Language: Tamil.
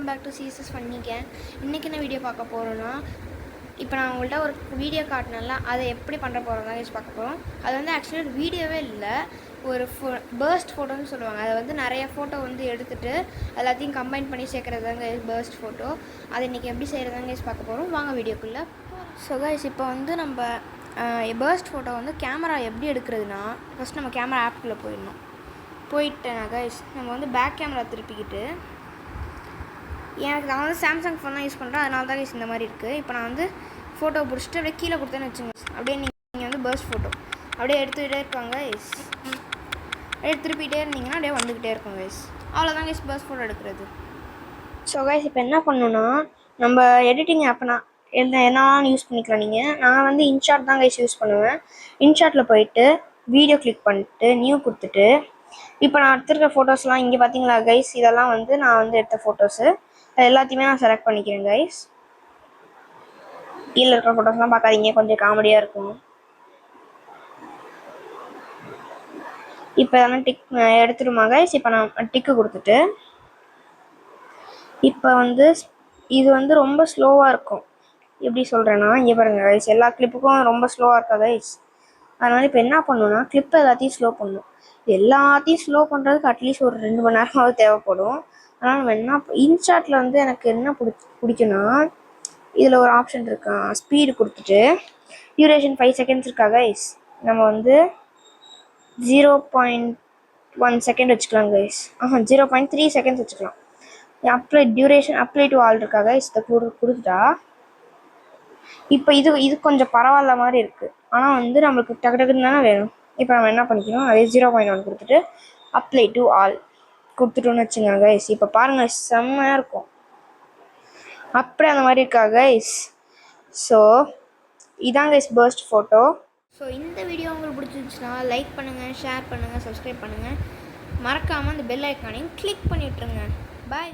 Back to CSS funny gang. இன்றைக்கி என்ன வீடியோ பார்க்க போகிறோன்னா, இப்போ நான் உங்கள்கிட்ட ஒரு வீடியோ காட்டினேன்ல, அதை எப்படி பண்ணுற போகிறோம் தான் பார்க்க போகிறோம். அது வந்து ஆக்சுவலி ஒரு வீடியோவே இல்லை, ஒரு பர்ஸ்ட் ஃபோட்டோன்னு சொல்லுவாங்க. அதை வந்து நிறைய ஃபோட்டோ வந்து எடுத்துகிட்டு எல்லாத்தையும் கம்பைன் பண்ணி சேர்க்குறது தாங்க பர்ஸ்ட் ஃபோட்டோ. அதை இன்றைக்கி எப்படி செய்கிறதாங்க பார்க்க போகிறோம். வாங்க வீடியோக்குள்ளே. ஸோ கைஸ், இப்போ வந்து நம்ம பர்ஸ்ட் ஃபோட்டோ வந்து கேமரா எப்படி எடுக்கிறதுனா, ஃபஸ்ட் நம்ம கேமரா ஆப்புக்குள்ளே போயிட்டேன் கைஸ். நம்ம வந்து பேக் கேமரா திருப்பிக்கிட்டு, எனக்கு நான் வந்து சாம்சங் ஃபோன் தான் யூஸ் பண்ணுறேன், அதனால தான் கைஸ் இந்த மாதிரி இருக்குது. இப்போ நான் வந்து ஃபோட்டோ பிடிச்சிட்டு அப்படியே கீழே கொடுத்தேன்னு வச்சுங்க, அப்படியே நீங்கள் வந்து பர்ஸ்ட் ஃபோட்டோ அப்படியே எடுத்துக்கிட்டே இருக்காங்க கைஸ். அப்படியே திருப்பிகிட்டே இருந்தீங்கன்னா அப்படியே வந்துக்கிட்டே இருக்கும் கைஸ். அவ்வளோதான் கைஸ் பர்ஸ்ட் ஃபோட்டோ எடுக்கிறது. ஸோ கைஸ், இப்போ என்ன பண்ணணுன்னா, நம்ம எடிட்டிங் ஆப்னா என்னன்னு யூஸ் பண்ணிக்கலாம். நான் வந்து இன்ஷாட் தான் கைஸ் யூஸ் பண்ணுவேன். இன்ஷாட்டில் போயிட்டு வீடியோ கிளிக் பண்ணிட்டு நியூ கொடுத்துட்டு, இப்போ நான் எடுத்துருக்க ஃபோட்டோஸ்லாம் இங்கே பார்த்தீங்களா கைஸ், இதெல்லாம் வந்து நான் வந்து எடுத்த ஃபோட்டோஸு. எல்லாத்தையுமே நான் செலக்ட் பண்ணிக்கிறேன் கைஸ். கீழே இருக்கிற ஃபோட்டோஸ்லாம் பார்க்காதீங்க, கொஞ்சம் காமெடியாக இருக்கும். இப்போ இதெல்லாம் டிக் எடுத்துடுமா கைஸ். இப்போ நான் டிக்கு கொடுத்துட்டு, இப்போ வந்து இது வந்து ரொம்ப ஸ்லோவாக இருக்கும். எப்படி சொல்கிறேன்னா, இங்கே பாருங்கள் கைஸ், எல்லா கிளிப்புக்கும் ரொம்ப ஸ்லோவாக இருக்கா கைஸ். அதனால் இப்போ என்ன பண்ணணும்னா, கிளிப்பை எல்லாத்தையும் ஸ்லோ பண்ணணும். எல்லாத்தையும் ஸ்லோ பண்ணுறதுக்கு அட்லீஸ்ட் ஒரு 2 மணி நேரமாவது தேவைப்படும். ஆனால் நம்ம என்ன இன்ஷாட்டில் வந்து எனக்கு என்ன பிடிக்குன்னா, இதில் ஒரு ஆப்ஷன் இருக்கா, ஸ்பீடு கொடுத்துட்டு டியூரேஷன் 5 செகண்ட்ஸ் இருக்கா கைஸ். நம்ம வந்து 0.1 செகண்ட் வச்சுக்கலாம் கைஸ். 0.3 செகண்ட்ஸ் வச்சுக்கலாம். டியூரேஷன் அப்ளை டு ஆல் இருக்கா கைஸ். இதை கொடுத்துட்டா இப்போ இது கொஞ்சம் பரவாயில்ல மாதிரி இருக்குது. ஆனால் வந்து நம்மளுக்கு டக்கு டக்குன்னு தானே வேணும். இப்போ நம்ம என்ன பண்ணிக்கணும், அதே 0.1 கொடுத்துட்டு அப்ளை டு ஆல் கொடுத்துட்டோன்னு வச்சுங்க கைஸ். இப்போ பாருங்கள், செம்மையாக இருக்கும். அப்படியே அந்த மாதிரி இருக்கா கைஸ். ஸோ இதான் கைஸ் பர்ஸ்ட் ஃபோட்டோ. ஸோ இந்த வீடியோ உங்களுக்கு பிடிச்சிருந்துச்சுன்னா லைக் பண்ணுங்கள், ஷேர் பண்ணுங்கள், சப்ஸ்கிரைப் பண்ணுங்கள். மறக்காமல் அந்த பெல் ஐக்கானையும் கிளிக் பண்ணி விட்ருங்க. பாய்.